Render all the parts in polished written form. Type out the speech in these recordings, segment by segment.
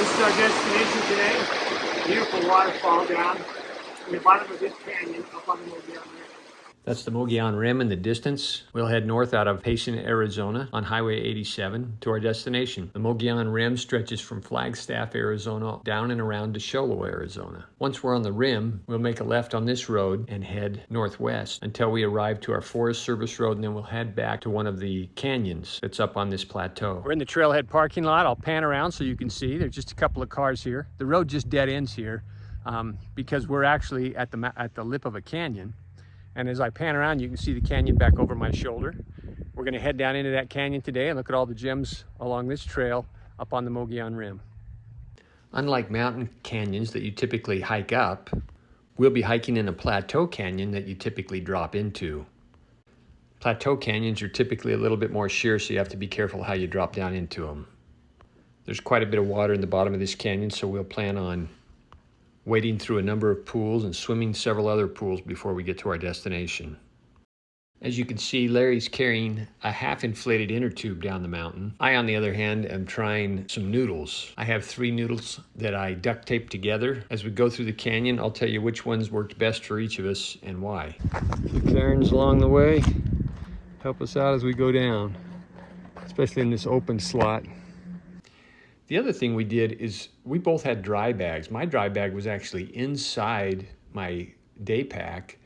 This is our destination today. Beautiful waterfall down in the bottom of this canyon up on the Mogollon Rim. That's the Mogollon Rim in the distance. We'll head north out of Payson, Arizona on Highway 87 to our destination. The Mogollon Rim stretches from Flagstaff, Arizona down and around to Sholo, Arizona. Once we're on the rim, we'll make a left on this road and head northwest until we arrive to our Forest Service road, and then we'll head back to one of the canyons that's up on this plateau. We're in the trailhead parking lot. I'll pan around so you can see. There's just a couple of cars here. The road just dead ends here because we're actually at the lip of a canyon. And as I pan around, you can see the canyon back over my shoulder. We're gonna head down into that canyon today and look at all the gems along this trail up on the Mogollon Rim. Unlike mountain canyons that you typically hike up, we'll be hiking in a plateau canyon that you typically drop into. Plateau canyons are typically a little bit more sheer, so you have to be careful how you drop down into them. There's quite a bit of water in the bottom of this canyon, so we'll plan on wading through a number of pools and swimming several other pools before we get to our destination. As you can see, Larry's carrying a half-inflated inner tube down the mountain. I, on the other hand, am trying some noodles. I have 3 noodles that I duct tape together. As we go through the canyon, I'll tell you which ones worked best for each of us and why. A few cairns along the way help us out as we go down, especially in this open slot. The other thing we did is we both had dry bags. My dry bag was actually inside my day pack.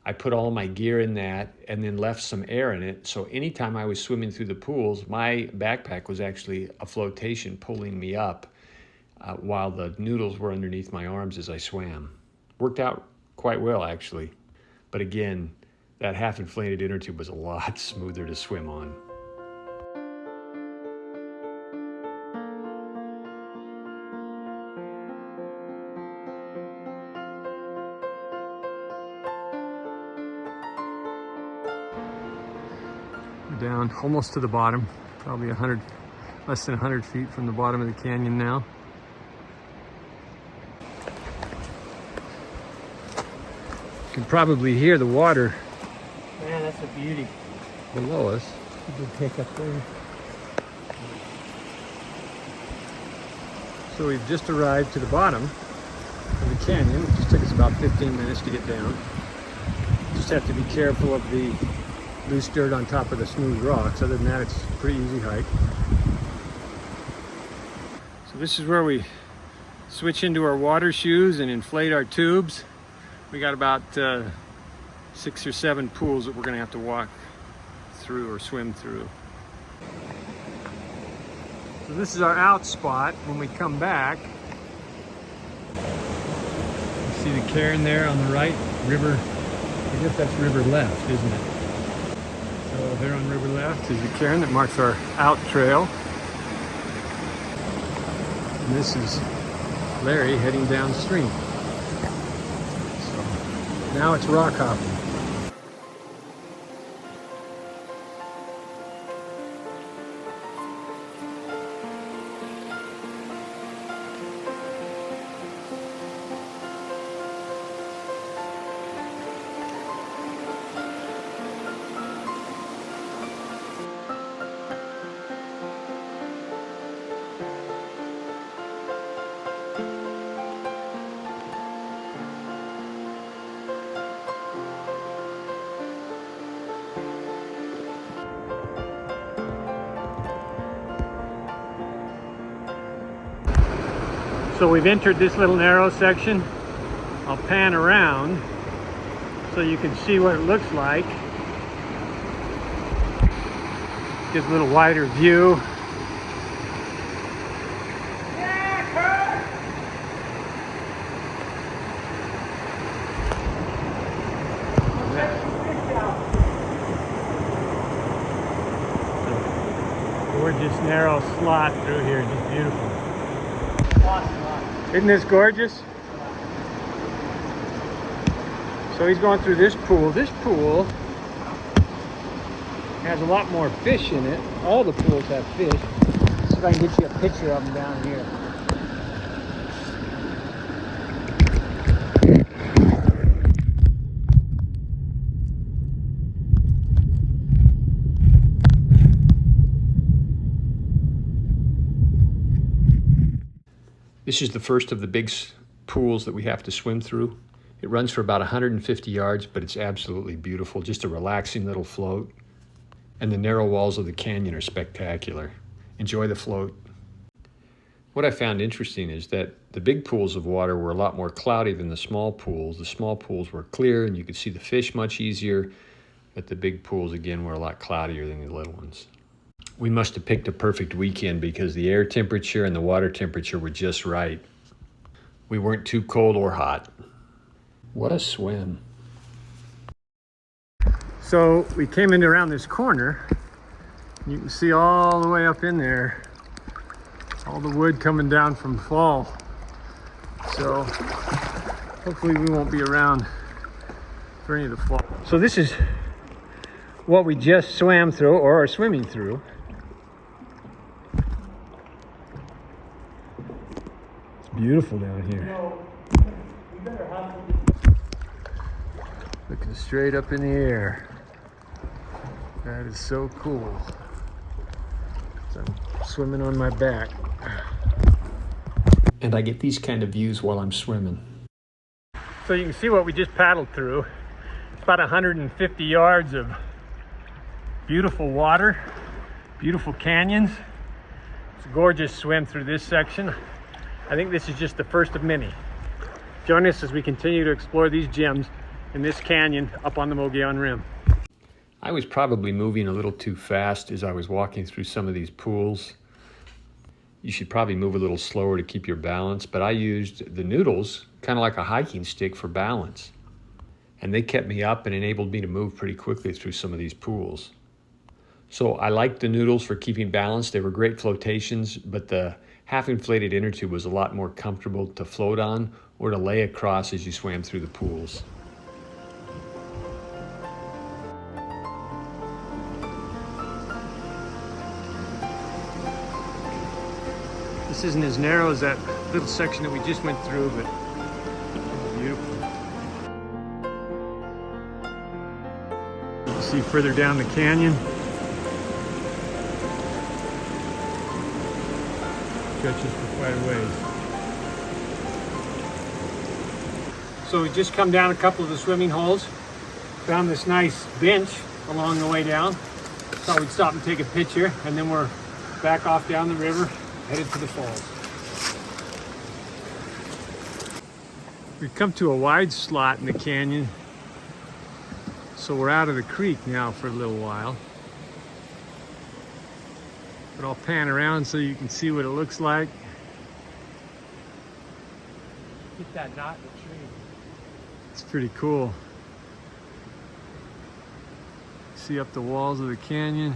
I put all my gear in that and then left some air in it. So anytime I was swimming through the pools, my backpack was actually a flotation pulling me up while the noodles were underneath my arms as I swam. Worked out quite well, actually. But again, that half-inflated inner tube was a lot smoother to swim on. Down almost to the bottom, probably less than 100 feet from the bottom of the canyon now. You can probably hear the water. Man, that's a beauty. Below us. A big pick up there. So we've just arrived to the bottom of the canyon. It just took us about 15 minutes to get down. Just have to be careful of the loose dirt on top of the smooth rocks. Other than that, it's a pretty easy hike. So this is where we switch into our water shoes and inflate our tubes. We got about 6 or 7 pools that we're gonna have to walk through or swim through. So this is our out spot. When we come back, you see the cairn there on the right, river. I guess that's river left, isn't it? So there on river left is the cairn that marks our out trail. And this is Larry heading downstream. So now it's rock hopping. So we've entered this little narrow section. I'll pan around so you can see what it looks like. Gives a little wider view. Gorgeous narrow slot through here, just beautiful. Isn't this gorgeous? So he's going through this pool. This pool has a lot more fish in it. All the pools have fish. Let's see if I can get you a picture of them down here. This is the first of the big pools that we have to swim through. It runs for about 150 yards, but it's absolutely beautiful. Just a relaxing little float. And the narrow walls of the canyon are spectacular. Enjoy the float. What I found interesting is that the big pools of water were a lot more cloudy than the small pools. The small pools were clear and you could see the fish much easier, but the big pools again were a lot cloudier than the little ones. We must have picked a perfect weekend because the air temperature and the water temperature were just right. We weren't too cold or hot. What a swim. So we came in around this corner. You can see all the way up in there, all the wood coming down from fall. So hopefully we won't be around for any of the fall. So this is what we just swam through or are swimming through. It's beautiful down here. Looking straight up in the air. That is so cool. So I'm swimming on my back. And I get these kind of views while I'm swimming. So you can see what we just paddled through. It's about 150 yards of beautiful water, beautiful canyons. It's a gorgeous swim through this section. I think this is just the first of many. Join us as we continue to explore these gems in this canyon up on the Mogollon Rim. I was probably moving a little too fast as I was walking through some of these pools. You should probably move a little slower to keep your balance, but I used the noodles kind of like a hiking stick for balance. And they kept me up and enabled me to move pretty quickly through some of these pools. So I liked the noodles for keeping balance. They were great flotations, but the half-inflated inner tube was a lot more comfortable to float on or to lay across as you swam through the pools. This isn't as narrow as that little section that we just went through, but it's beautiful. You can see further down the canyon. Stretches for quite a ways. So we just come down a couple of the swimming holes. Found this nice bench along the way down. Thought we'd stop and take a picture, and then we're back off down the river, headed to the falls. We've come to a wide slot in the canyon, so we're out of the creek now for a little while. But I'll pan around so you can see what it looks like. Get that knot in the tree. It's pretty cool. See up the walls of the canyon.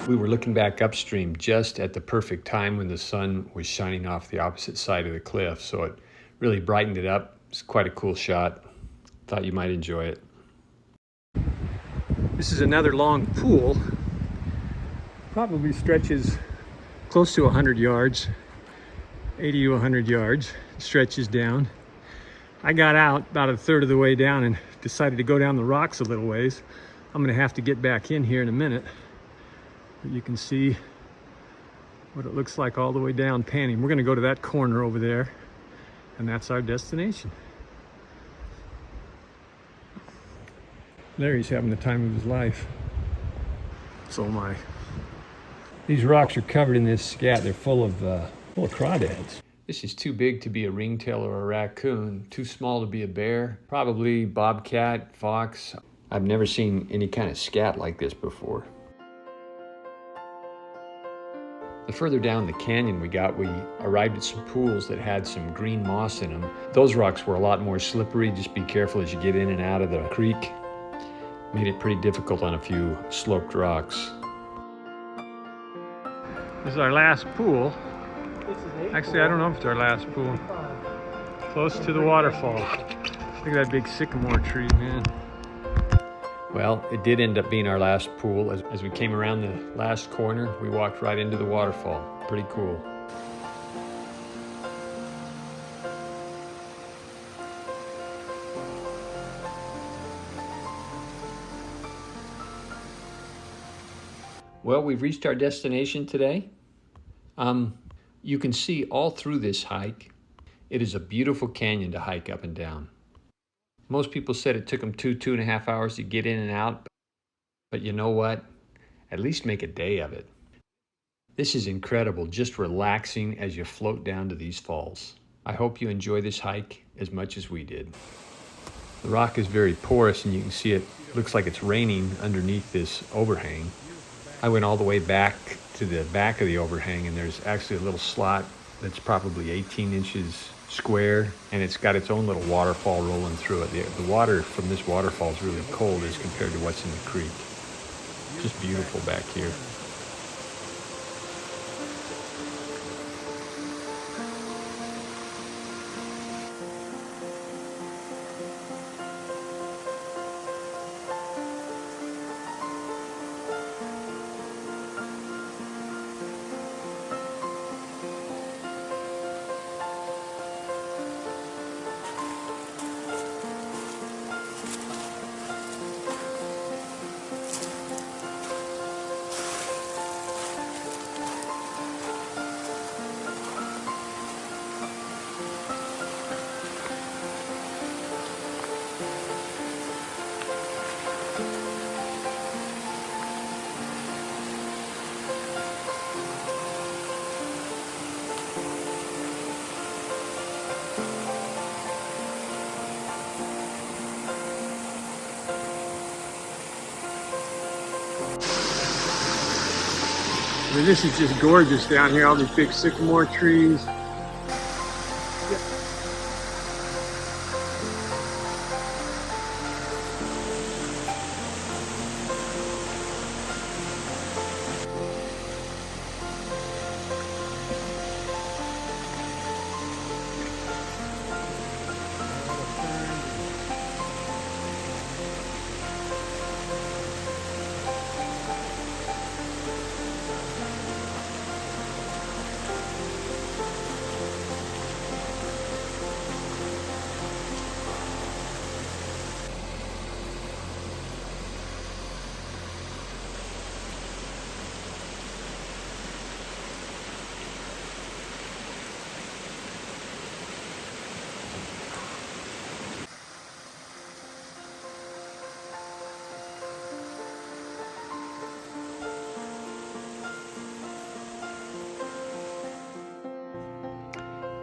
We were looking back upstream just at the perfect time when the sun was shining off the opposite side of the cliff, so it really brightened it up. It's quite a cool shot. Thought you might enjoy it. This is another long pool. Probably stretches close to 100 yards, 80 to 100 yards. It stretches down. I got out about a third of the way down and decided to go down the rocks a little ways. I'm gonna have to get back in here in a minute. But you can see what it looks like all the way down panning. We're gonna go to that corner over there, and that's our destination. Larry's having the time of his life. So am I. These rocks are covered in this scat. They're full of crawdads. This is too big to be a ringtail or a raccoon, too small to be a bear, probably bobcat, fox. I've never seen any kind of scat like this before. The further down the canyon we arrived at some pools that had some green moss in them. Those rocks were a lot more slippery. Just be careful as you get in and out of the creek. Made it pretty difficult on a few sloped rocks. This is our last pool. Actually, I don't know if it's our last pool. Close to the waterfall. Look at that big sycamore tree, man. Well, it did end up being our last pool. As we came around the last corner, we walked right into the waterfall. Pretty cool. Well, we've reached our destination today. You can see all through this hike, it is a beautiful canyon to hike up and down. Most people said it took them 2.5 hours to get in and out, but you know what? At least make a day of it. This is incredible, just relaxing as you float down to these falls. I hope you enjoy this hike as much as we did. The rock is very porous and you can see it looks like it's raining underneath this overhang. I went all the way back to the back of the overhang and there's actually a little slot that's probably 18 inches square and it's got its own little waterfall rolling through it. The water from this waterfall is really cold as compared to what's in the creek. Just beautiful back here. I mean, this is just gorgeous down here, all these big sycamore trees.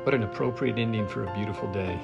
What an appropriate ending for a beautiful day.